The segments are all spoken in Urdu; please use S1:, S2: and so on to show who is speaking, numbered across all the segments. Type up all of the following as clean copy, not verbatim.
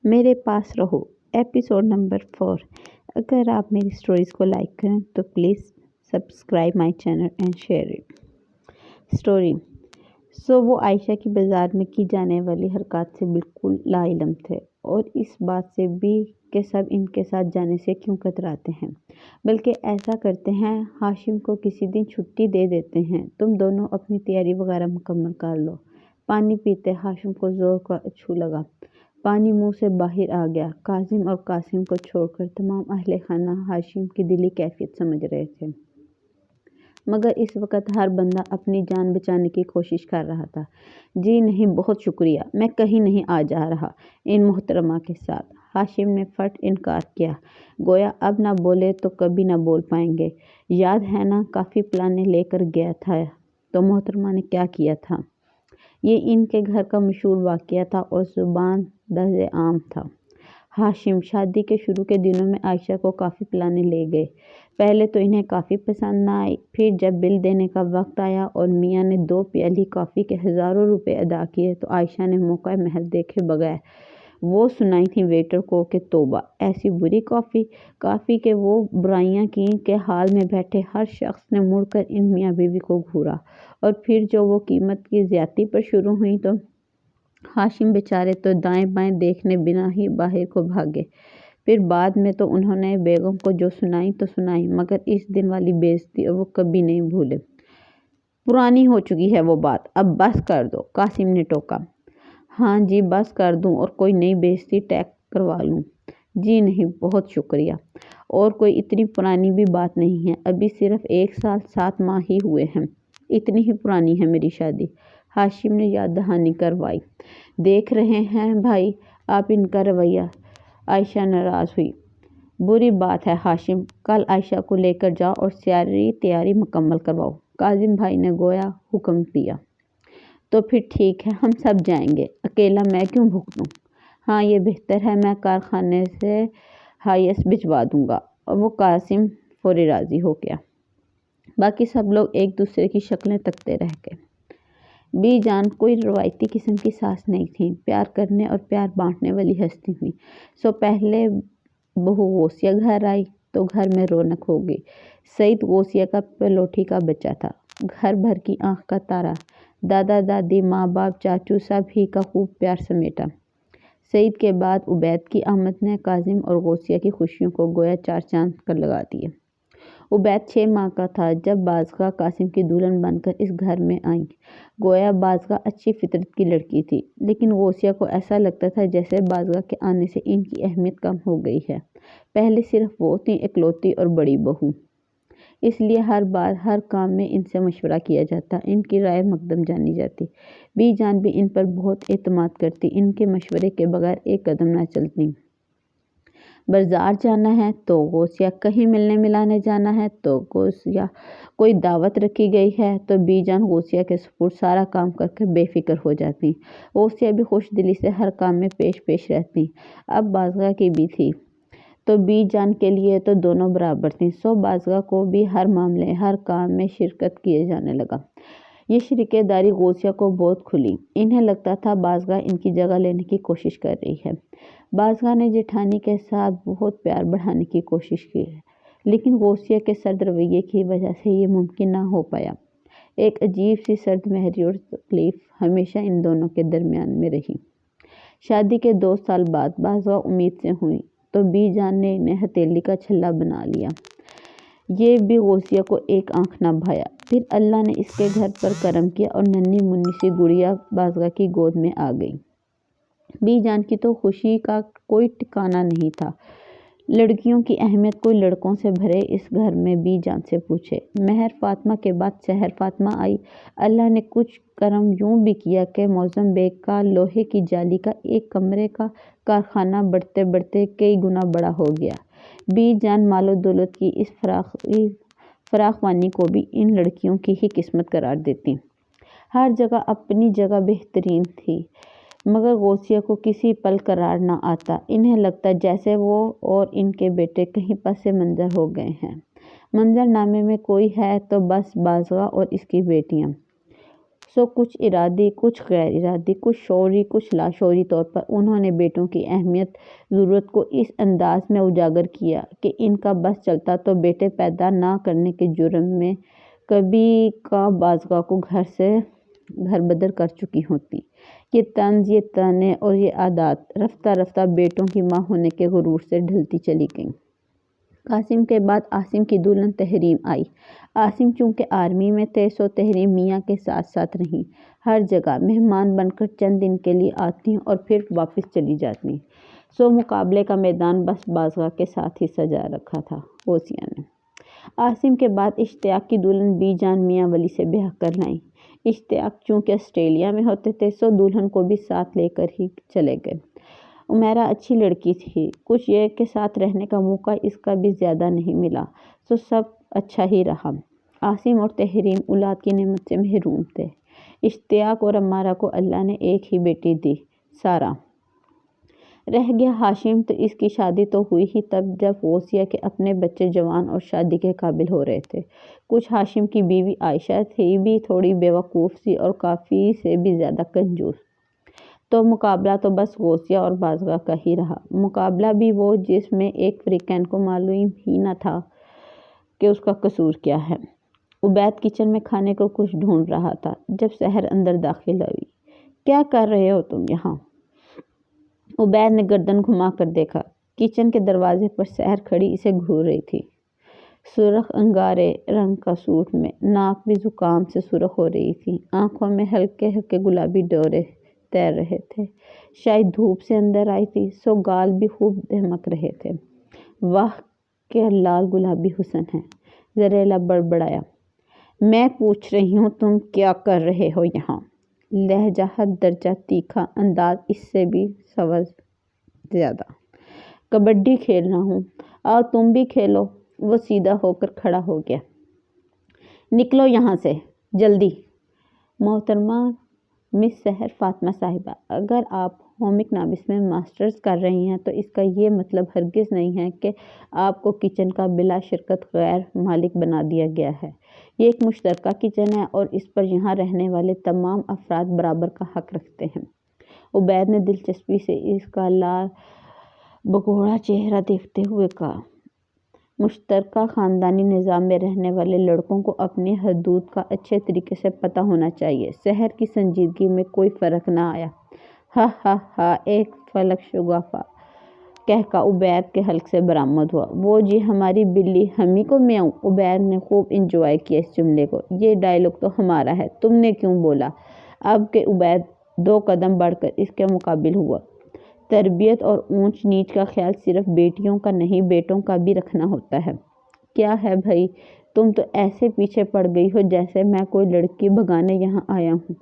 S1: میرے پاس رہو ایپیسوڈ نمبر 4۔ اگر آپ میری سٹوریز کو لائک کریں تو please subscribe my channel and share it. Story وہ عائشہ کی بازار میں کی جانے والی حرکات سے بالکل لا علم تھے، اور اس بات سے بھی کہ سب ان کے ساتھ جانے سے کیوں کتراتے ہیں، بلکہ ایسا کرتے ہیں ہاشم کو کسی دن چھٹی دے دیتے ہیں، تم دونوں اپنی تیاری وغیرہ مکمل کر لو۔ پانی پیتے ہاشم کو زور کا اچھو لگا، پانی منہ سے باہر آ گیا۔ کاظم اور قاسم کو چھوڑ کر تمام اہل خانہ ہاشم کی دلی کیفیت سمجھ رہے تھے، مگر اس وقت ہر بندہ اپنی جان بچانے کی کوشش کر رہا تھا۔ جی نہیں، بہت شکریہ، میں کہیں نہیں آ جا رہا ان محترمہ کے ساتھ۔ ہاشم نے فٹ انکار کیا، گویا اب نہ بولے تو کبھی نہ بول پائیں گے۔ یاد ہے نا، کافی پلانے لے کر گیا تھا تو محترمہ نے کیا کیا تھا؟ یہ ان کے گھر کا مشہور واقعہ تھا اور زبان دہز عام تھا۔ ہاشم شادی کے شروع کے دنوں میں عائشہ کو کافی پلانے لے گئے۔ پہلے تو انہیں کافی پسند نہ آئی، پھر جب بل دینے کا وقت آیا اور میاں نے 2 پیالی کافی کے ہزاروں روپے ادا کیے تو عائشہ نے موقع محض دیکھے بغیر وہ سنائی تھی ویٹر کو کہ توبہ، ایسی بری کافی کہ وہ برائیاں کیں کہ حال میں بیٹھے ہر شخص نے مڑ کر ان میاں بیوی کو گھورا، اور پھر جو وہ قیمت کی زیادتی پر شروع ہوئی تو ہاشم بیچارے تو دائیں بائیں دیکھنے بنا ہی باہر کو بھاگے۔ پھر بعد میں تو انہوں نے بیگم کو جو سنائی تو سنائی، مگر اس دن والی بے عزتی وہ کبھی نہیں بھولے۔ پرانی ہو چکی ہے وہ بات، اب بس کر دو، قاسم نے ٹوکا۔ ہاں جی، بس کر دوں اور کوئی نئی بے عزتی ٹیک کروا لوں؟ جی نہیں، بہت شکریہ، اور کوئی اتنی پرانی بھی بات نہیں ہے، ابھی صرف 1 سال 7 ماہ ہی ہوئے ہیں، اتنی ہی پرانی ہے میری شادی۔ ہاشم نے یاد دہانی کروائی۔ دیکھ رہے ہیں بھائی آپ ان کا رویہ، عائشہ ناراض ہوئی۔ بری بات ہے ہاشم، کل عائشہ کو لے کر جاؤ اور ساری تیاری مکمل کرواؤ، کاظم بھائی نے گویا حکم دیا۔ تو پھر ٹھیک ہے، ہم سب جائیں گے، اکیلا میں کیوں بھگتوں؟ ہاں یہ بہتر ہے، میں کارخانے سے ہائیس بھجوا دوں گا، اور وہ قاسم فوری راضی ہو گیا۔ باقی سب لوگ ایک دوسرے کی شکلیں تکتے رہ گئے۔ بی جان کوئی روایتی قسم کی ساس نہیں تھیں، پیار کرنے اور پیار بانٹنے والی ہستی تھیں۔ پہلے بہو غوثیہ گھر آئی تو گھر میں رونق ہو گئی۔ سعید غوثیہ کا پلوٹھی کا بچہ تھا، گھر بھر کی آنکھ کا تارا، دادا دادی ماں باپ چاچو سب ہی کا خوب پیار سمیٹا۔ سعید کے بعد عبید کی آمد نے کاظم اور غوثیہ کی خوشیوں کو گویا 4 چاند کر لگا دیے۔ عبید 6 ماہ کا تھا جب بازگاہ قاسم کی دلہن بن کر اس گھر میں آئیں۔ گویا بازگاہ اچھی فطرت کی لڑکی تھی، لیکن غوثیہ کو ایسا لگتا تھا جیسے بازگاہ کے آنے سے ان کی اہمیت کم ہو گئی ہے۔ پہلے صرف وہ تھیں اکلوتی اور بڑی بہو، اس لیے ہر بار ہر کام میں ان سے مشورہ کیا جاتا، ان کی رائے مقدم جانی جاتی۔ بی جان بھی ان پر بہت اعتماد کرتی، ان کے مشورے کے بغیر ایک قدم نہ چلتی۔ بازار جانا ہے تو غوثیہ، کہیں ملنے ملانے جانا ہے تو غوثیہ، کوئی دعوت رکھی گئی ہے تو بی جان غوثیہ کے سپرد سارا کام کر کے بے فکر ہو جاتی۔ غوثیہ بھی خوش دلی سے ہر کام میں پیش رہتی۔ اب بازگاہ کی بھی تھی تو بی جان کے لیے تو دونوں برابر تھیں، بازگاہ کو بھی ہر معاملے ہر کام میں شرکت کیے جانے لگا۔ یہ شریکے داری غوثیہ کو بہت کھلی، انہیں لگتا تھا بازگاہ ان کی جگہ لینے کی کوشش کر رہی ہے۔ بازگاہ نے جیٹھانی کے ساتھ بہت پیار بڑھانے کی کوشش کی، لیکن غوثیہ کے سرد رویے کی وجہ سے یہ ممکن نہ ہو پایا۔ ایک عجیب سی سرد مہری اور تکلیف ہمیشہ ان دونوں کے درمیان میں رہی۔ شادی کے 2 سال بعد بازگاہ امید سے ہوئی تو بی جان نے انہیں ہتھیلی کا چھلا بنا لیا۔ یہ بھی غوثیہ کو ایک آنکھ نہ بھایا۔ پھر اللہ نے اس کے گھر پر کرم کیا اور ننھی منھی سی گڑیا بازگاہ کی گود میں آ گئی۔ بی جان کی تو خوشی کا کوئی ٹھکانہ نہیں تھا۔ لڑکیوں کی اہمیت کوئی لڑکوں سے بھرے اس گھر میں بی جان سے پوچھے۔ مہر فاطمہ کے بعد سحر فاطمہ آئی۔ اللہ نے کچھ کرم یوں بھی کیا کہ معظم بیگ کا لوہے کی جالی کا ایک کمرے کا کارخانہ بڑھتے بڑھتے کئی گنا بڑا ہو گیا۔ بی جان مال و دولت کی اس فراخوانی کو بھی ان لڑکیوں کی ہی قسمت قرار دیتی۔ ہر جگہ اپنی جگہ بہترین تھی، مگر غوثیہ کو کسی پل قرار نہ آتا، انہیں لگتا جیسے وہ اور ان کے بیٹے کہیں پس منظر ہو گئے ہیں۔ منظر نامے میں کوئی ہے تو بس بازگاہ اور اس کی بیٹیاں۔ کچھ ارادی، کچھ غیر ارادی، کچھ شعوری، کچھ لاشعوری طور پر انہوں نے بیٹوں کی اہمیت، ضرورت کو اس انداز میں اجاگر کیا کہ ان کا بس چلتا تو بیٹے پیدا نہ کرنے کے جرم میں کبھی کا بعضگاہ کو گھر سے گھر بدر کر چکی ہوتی۔ یہ طنز، یہ طعنے اور یہ عادات رفتہ رفتہ بیٹوں کی ماں ہونے کے غرور سے ڈھلتی چلی گئیں۔ قاسم کے بعد عاصم کی دلہن تحریم آئی۔ عاصم چونکہ آرمی میں تھے سو تحریم میاں کے ساتھ ساتھ رہیں، ہر جگہ مہمان بن کر چند دن کے لیے آتی اور پھر واپس چلی جاتی۔ سو مقابلے کا میدان بس بعضگاہ کے ساتھ ہی سجا رکھا تھا غوثیہ نے۔ عاصم کے بعد اشتیاق کی دلہن بی جان میاں ولی سے بیاہ کر لائیں۔ اشتیاق چونکہ آسٹریلیا میں ہوتے تھے سو دلہن کو بھی ساتھ لے کر ہی چلے گئے۔ عمیرہ اچھی لڑکی تھی، کچھ یہ کہ ساتھ رہنے کا موقع اس کا بھی زیادہ نہیں ملا، سو سب اچھا ہی رہا۔ عاصم اور تحریم اولاد کی نعمت سے محروم تھے۔ اشتیاق اور عمارہ کو اللہ نے ایک ہی بیٹی دی، سارہ۔ رہ گیا ہاشم، تو اس کی شادی تو ہوئی ہی تب جب غوثیہ کے اپنے بچے جوان اور شادی کے قابل ہو رہے تھے۔ کچھ ہاشم کی بیوی عائشہ تھی بھی تھوڑی بیوقوف سی اور کافی سے بھی زیادہ کنجوس۔ تو مقابلہ تو بس غوثیہ اور بعضگاہ کا ہی رہا، مقابلہ بھی وہ جس میں ایک فریقین کو معلوم ہی نہ تھا کہ اس کا قصور کیا ہے۔ عبید کچن میں کھانے کو کچھ ڈھونڈ رہا تھا جب سحر اندر داخل ہوئی۔ کیا کر رہے ہو تم یہاں؟ عبید نے گردن گھما کر دیکھا۔ کچن کے دروازے پر سحر کھڑی اسے گھور رہی تھی، سرخ انگارے رنگ کا سوٹ میں، ناک بھی زکام سے سرخ ہو رہی تھی، آنکھوں میں ہلکے ہلکے گلابی ڈورے تیر رہے تھے، شاید دھوپ سے اندر آئی تھی، سو گال بھی خوب دمک رہے تھے۔ واہ کیا لال گلابی حسن ہے، زریلا بڑبڑایا۔ میں پوچھ رہی ہوں تم کیا کر رہے ہو یہاں؟ لہجہ حد درجہ تیکھا، انداز اس سے بھی سوا زیادہ۔ کبڈی کھیل رہا ہوں، آؤ تم بھی کھیلو۔ وہ سیدھا ہو کر کھڑا ہو گیا۔ نکلو یہاں سے جلدی۔ محترمہ مس سحر فاطمہ صاحبہ، اگر آپ ہوم اکنامکس میں ماسٹرز کر رہی ہیں تو اس کا یہ مطلب ہرگز نہیں ہے کہ آپ کو کچن کا بلا شرکت غیر مالک بنا دیا گیا ہے۔ یہ ایک مشترکہ کچن ہے اور اس پر یہاں رہنے والے تمام افراد برابر کا حق رکھتے ہیں۔ عبید نے دلچسپی سے اس کا لال بگوڑا چہرہ دیکھتے ہوئے کہا۔ مشترکہ خاندانی نظام میں رہنے والے لڑکوں کو اپنی حدود کا اچھے طریقے سے پتہ ہونا چاہیے۔ سحر کی سنجیدگی میں کوئی فرق نہ آیا۔ ہا ہا ہا، ایک فلک شگافا کہکا عبید کے حلق سے برآمد ہوا۔ وہ جی ہماری بلی ہمیں کو میاؤں۔ عبید نے خوب انجوائے کیا اس جملے کو۔ یہ ڈائیلاگ تو ہمارا ہے، تم نے کیوں بولا؟ اب کہ عبید 2 قدم بڑھ کر اس کے مقابل ہوا۔ تربیت اور اونچ نیچ کا خیال صرف بیٹیوں کا نہیں بیٹوں کا بھی رکھنا ہوتا ہے۔ کیا ہے بھائی، تم تو ایسے پیچھے پڑ گئی ہو جیسے میں کوئی لڑکی بھگانے یہاں آیا ہوں۔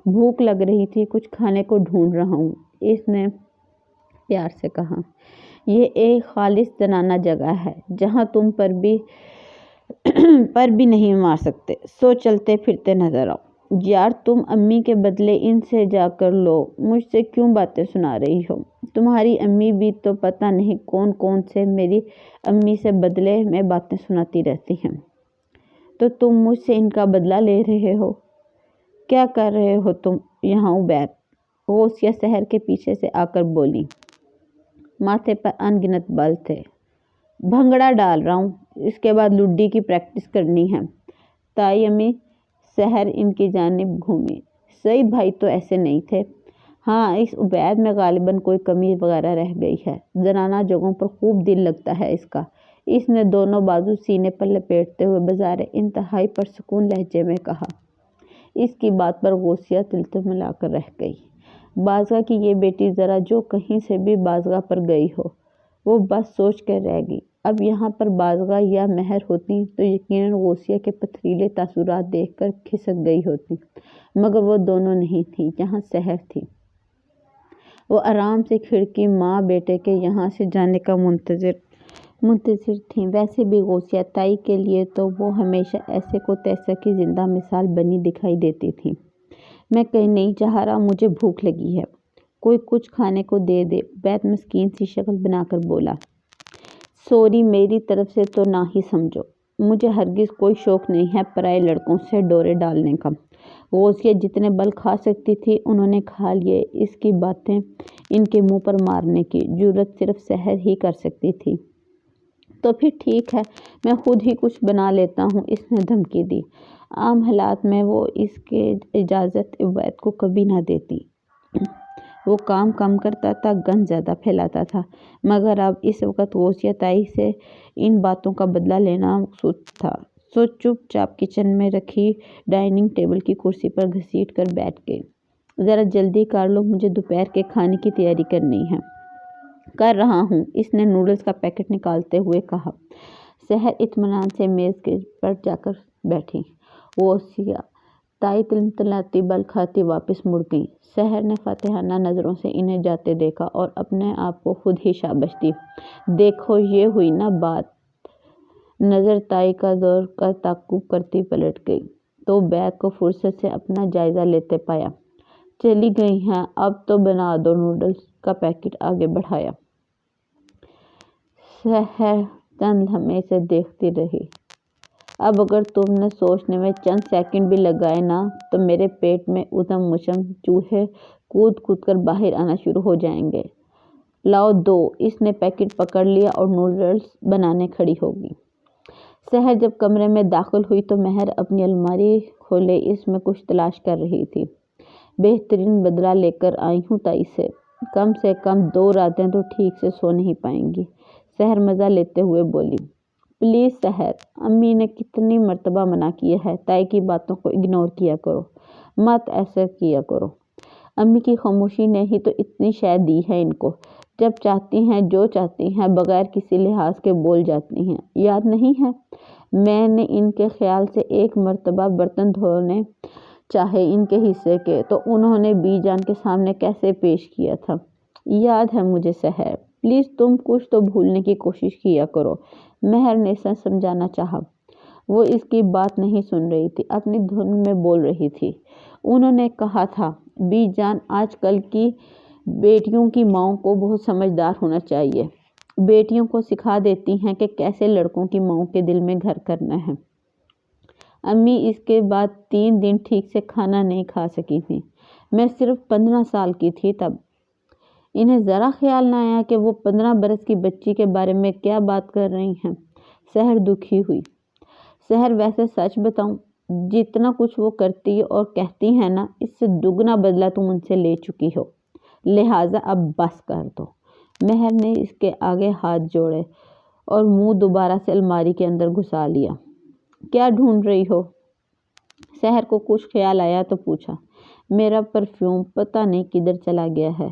S1: بھوک لگ رہی تھی، کچھ کھانے کو ڈھونڈ رہا ہوں، اس نے پیار سے کہا۔ یہ ایک خالص زنانہ جگہ ہے جہاں تم پر بھی نہیں مار سکتے، سو چلتے پھرتے نظر آؤ۔ یار تم امی کے بدلے ان سے جا کر لو، مجھ سے کیوں باتیں سنا رہی ہو؟ تمہاری امی بھی تو پتہ نہیں کون کون سے میری امی سے بدلے میں باتیں سناتی رہتی ہیں، تو تم مجھ سے ان کا بدلہ لے رہے ہو؟ کیا کر رہے ہو تم یہاں عبید؟ غوثیہ سحر کے پیچھے سے آ کر بولی۔ ماتھے پر ان گنت بال تھے۔ بھنگڑا ڈال رہا ہوں، اس کے بعد لڈی کی پریکٹس کرنی ہے۔ تائی امی؟ سحر ان کی جانب گھومی۔ سعید بھائی تو ایسے نہیں تھے۔ ہاں، اس عبید میں غالباً کوئی کمی وغیرہ رہ گئی ہے، زنانہ جگہوں پر خوب دل لگتا ہے اس کا، اس نے دونوں بازو سینے پر لپیٹتے ہوئے بظاہر انتہائی پرسکون لہجے میں کہا۔ اس کی بات پر غوثیہ تلتملا کر رہ گئی۔ بعضگاہ کی یہ بیٹی ذرا جو کہیں سے بھی بعضگاہ پر گئی ہو، وہ بس سوچ کر رہ گئی۔ اب یہاں پر بعضگاہ یا مہر ہوتی تو یقیناً غوثیہ کے پتھریلے تاثرات دیکھ کر کھسک گئی ہوتی، مگر وہ دونوں نہیں تھیں، یہاں سحر تھی۔ وہ آرام سے کھڑکی ماں بیٹے کے یہاں سے جانے کا منتظر تھیں۔ ویسے بھی غوثیہ تائی کے لیے تو وہ ہمیشہ ایسے کو تیسے کی زندہ مثال بنی دکھائی دیتی تھی۔ میں کہیں نہیں جا رہا، مجھے بھوک لگی ہے، کوئی کچھ کھانے کو دے دے، عبید مسکین سی شکل بنا کر بولا۔ سوری، میری طرف سے تو نہ ہی سمجھو۔ مجھے ہرگز کوئی شوق نہیں ہے پرائے لڑکوں سے ڈورے ڈالنے کا۔ غوثیہ جتنے بل کھا سکتی تھی انہوں نے کھا لیے۔ اس کی باتیں ان کے منہ پر مارنے کی جرأت صرف سحر ہی کر سکتی تھی۔ تو پھر ٹھیک ہے، میں خود ہی کچھ بنا لیتا ہوں، اس نے دھمکی دی۔ عام حالات میں وہ اس کی اجازت عبید کو کبھی نہ دیتی۔ وہ کام کم کرتا تھا، گند زیادہ پھیلاتا تھا، مگر اب اس وقت غوثیہ تائی سے ان باتوں کا بدلہ لینا مقصود تھا۔ سو چپ چاپ کچن میں رکھی ڈائننگ ٹیبل کی کرسی پر گھسیٹ کر بیٹھ گئی۔ ذرا جلدی کر لو، مجھے دوپہر کے کھانے کی تیاری کرنی ہے۔ کر رہا ہوں، اس نے نوڈلز کا پیکٹ نکالتے ہوئے کہا۔ سحر اطمینان سے میز پر جا کر بیٹھی۔ غوثیہ تائی تلمتلاتی بل کھاتی واپس مڑ گئی۔ سحر نے فاتحانہ نظروں سے انہیں جاتے دیکھا اور اپنے آپ کو خود ہی شاباش دی۔ دیکھو یہ ہوئی نا بات۔ نظر تائی کا دور کا تعاقب کرتی پلٹ گئی تو بیگ کو فرصت سے اپنا جائزہ لیتے پایا۔ چلی گئی ہیں، اب تو بنا دو۔ نوڈلز کا پیکٹ آگے بڑھایا۔ سحر چند لمحے سے دیکھتی رہی۔ اب اگر تم نے سوچنے میں چند سیکنڈ بھی لگائے نا تو میرے پیٹ میں ادھم مچھم چوہے کود کود کر باہر آنا شروع ہو جائیں گے۔ لاؤ دو۔ اس نے پیکٹ پکڑ لیا اور نوڈلز بنانے کھڑی ہو گئی۔ سحر جب کمرے میں داخل ہوئی تو مہر اپنی الماری کھولے اس میں کچھ تلاش کر رہی تھی۔ بہترین بدلہ لے کر آئی ہوں تائی سے کم 2 راتیں تو ٹھیک سے سو نہیں پائیں گی، سحر مزہ لیتے ہوئے بولی۔ پلیز سحر، امی نے کتنی مرتبہ منع کیا ہے، تائی کی باتوں کو اگنور کیا کرو، مت ایسا کیا کرو۔ امی کی خاموشی نے ہی تو اتنی شے دی ہے ان کو، جب چاہتی ہیں جو چاہتی ہیں بغیر کسی لحاظ کے بول جاتی ہیں، یاد نہیں ہے؟ میں نے ان کے خیال سے ایک مرتبہ برتن دھونے چاہے ان کے حصے کے تو انہوں نے بی جان کے سامنے کیسے پیش کیا تھا، یاد ہے مجھے سحر، پلیز تم کچھ تو بھولنے کی کوشش کیا کرو، مہر نے اسے سمجھانا چاہا۔ وہ اس کی بات نہیں سن رہی تھی، اپنی دھن میں بول رہی تھی۔ انہوں نے کہا تھا بی جان آج کل کی بیٹیوں کی ماؤں کو بہت سمجھدار ہونا چاہیے، بیٹیوں کو سکھا دیتی ہیں کہ کیسے لڑکوں کی ماؤں کے دل میں گھر کرنا ہے۔ امی اس کے بعد 3 دن ٹھیک سے کھانا نہیں کھا سکی تھی، میں صرف 15 سال کی تھی تب۔ انہیں ذرا خیال نہ آیا کہ وہ 15 برس کی بچی کے بارے میں کیا بات کر رہی ہیں۔ سحر دکھی ہوئی۔ سحر ویسے سچ بتاؤں، جتنا کچھ وہ کرتی اور کہتی ہیں نا اس سے دگنا بدلہ تم ان سے لے چکی ہو، لہٰذا اب بس کر دو۔ مہر نے اس کے آگے ہاتھ جوڑے اور منہ دوبارہ سے الماری کے اندر گھسا لیا۔ کیا ڈھونڈ رہی ہو؟ سحر کو کچھ خیال آیا تو پوچھا۔ میرا پرفیوم پتہ نہیں کدھر چلا گیا ہے،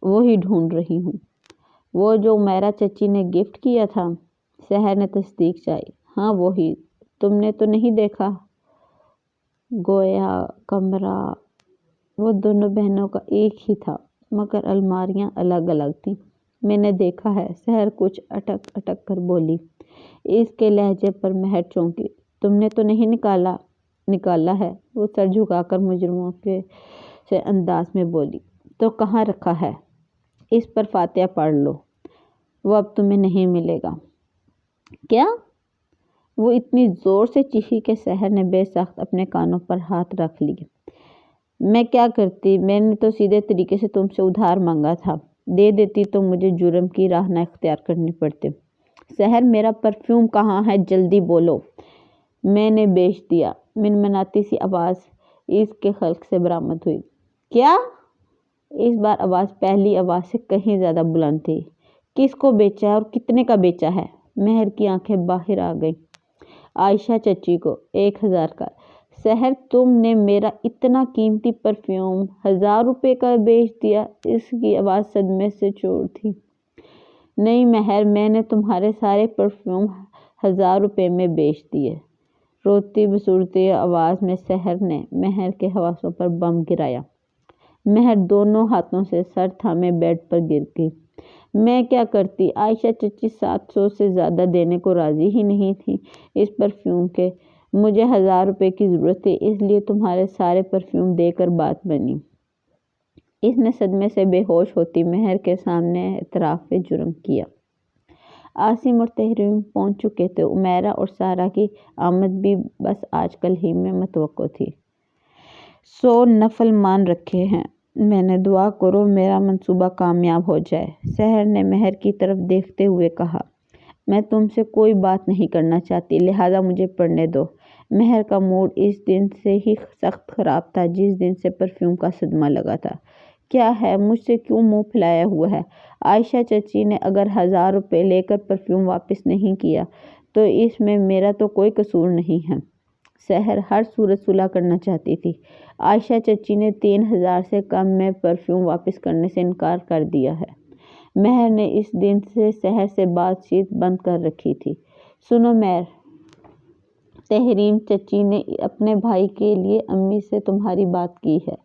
S1: وہی ڈھونڈ رہی ہوں۔ وہ جو میرا چچی نے گفٹ کیا تھا؟ سحر نے تصدیق چاہی۔ ہاں وہی، تم نے تو نہیں دیکھا؟ گویا کمرہ وہ دونوں بہنوں کا ایک ہی تھا مگر الماریاں الگ الگ تھیں۔ میں نے دیکھا ہے، سحر کچھ اٹک اٹک کر بولی۔ اس کے لہجے پر مہر چونکی۔ تم نے تو نہیں نکالا ہے؟ وہ سر جھکا کر مجرموں کے سے انداز میں بولی۔ تو کہاں رکھا ہے؟ اس پر فاتحہ پڑھ لو، وہ اب تمہیں نہیں ملے گا۔ کیا؟ وہ اتنی زور سے چیخی کہ سحر نے بے ساخت اپنے کانوں پر ہاتھ رکھ لیے۔ میں کیا کرتی، میں نے تو سیدھے طریقے سے تم سے ادھار مانگا تھا، دے دیتی تو مجھے جرم کی راہ نہ اختیار کرنی پڑتی۔ سحر میرا پرفیوم کہاں ہے، جلدی بولو۔ میں نے بیچ دیا، منمناتی سی آواز اس کے حلق سے برآمد ہوئی۔ کیا؟ اس بار آواز پہلی آواز سے کہیں زیادہ بلند تھی۔ کس کو بیچا ہے اور کتنے کا بیچا ہے؟ مہر کی آنکھیں باہر آ گئیں۔ عائشہ چچی کو 1000 کا۔ سحر تم نے میرا اتنا قیمتی پرفیوم 1000 روپے کا بیچ دیا؟ اس کی آواز صدمے سے چور تھی۔ نہیں مہر، میں نے تمہارے سارے پرفیوم 1000 روپے میں بیچ دیے۔ روتی بسورتی آواز میں سحر نے مہر کے حواسوں پر بم گرایا۔ مہر دونوں ہاتھوں سے سر تھامے بیڈ پر گر گئی۔ میں کیا کرتی؟ عائشہ چچی 700 سے زیادہ دینے کو راضی ہی نہیں تھی اس پرفیوم کے۔ مجھے 1000 روپے کی ضرورت تھی، اس لیے تمہارے سارے پرفیوم دے کر بات بنی۔ اس نے صدمے سے بے ہوش ہوتی مہر کے سامنے اعتراف جرم کیا۔ عاصم اور تحریم پہنچ چکے تھے۔ عمیرہ اور سارہ کی آمد بھی بس آج کل ہی میں متوقع تھی۔ 100 نفل مان رکھے ہیں میں نے، دعا کرو میرا منصوبہ کامیاب ہو جائے۔ سحر نے مہر کی طرف دیکھتے ہوئے کہا، میں تم سے کوئی بات نہیں کرنا چاہتی، لہٰذا مجھے پڑھنے دو۔ مہر کا موڈ اس دن سے ہی سخت خراب تھا جس دن سے پرفیوم کا صدمہ لگا تھا۔ کیا ہے، مجھ سے کیوں منہ پھیلایا ہوا ہے؟ عائشہ چچی نے اگر 1000 روپے لے کر پرفیوم واپس نہیں کیا تو اس میں میرا تو کوئی قصور نہیں ہے۔ سحر ہر صورت صلح کرنا چاہتی تھی۔ عائشہ چچی نے 3000 سے کم میں پرفیوم واپس کرنے سے انکار کر دیا ہے۔ مہر نے اس دن سے سحر سے بات چیت بند کر رکھی تھی۔ سنو مہر، تحریم چچی نے اپنے بھائی کے لیے امی سے تمہاری بات کی ہے۔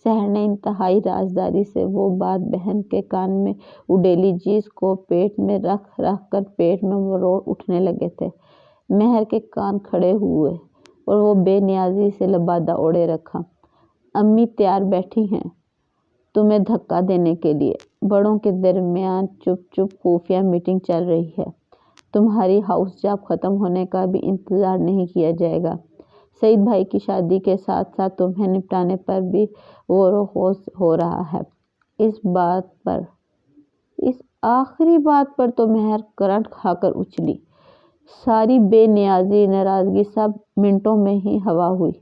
S1: سحر نے انتہائی رازداری سے وہ بات بہن کے کان میں اڈیلی جس کو پیٹ میں رکھ رکھ کر پیٹ میں مروڑ اٹھنے لگے تھے۔ مہر کے کان کھڑے ہوئے اور وہ بے نیازی سے لبادہ اوڑھے رکھا۔ امی تیار بیٹھی ہیں تمہیں دھکا دینے کے لیے۔ بڑوں کے درمیان چپ چپ خفیہ میٹنگ چل رہی ہے۔ تمہاری ہاؤس جاب ختم ہونے کا بھی انتظار نہیں کیا جائے گا۔ سعید بھائی کی شادی کے ساتھ ساتھ تمہیں نپٹانے پر بھی غور و خوض ہو رہا ہے۔ اس آخری بات پر تو مہر کرنٹ کھا کر اچھلی۔ ساری بے نیازی ناراضگی سب منٹوں میں ہی ہوا ہوئی۔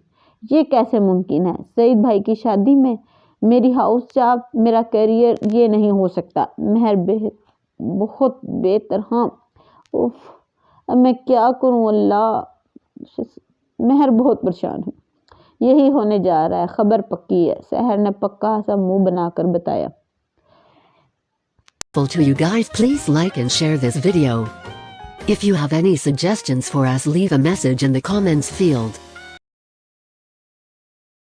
S1: یہ کیسے ممکن ہے؟ سعید بھائی کی شادی میں میری ہاؤس جاب، میرا کیریئر، یہ نہیں ہو سکتا۔ مہر بہت بے طرح، اب میں کیا کروں اللہ۔ مہر بہت پریشان ہے۔ یہی ہونے جا رہا ہے، خبر پکی ہے، سحر نے پکا سا منہ بنا کر بتایا۔
S2: To you guys, please like and share this video. If you have any suggestions for us, leave a message in the comments field.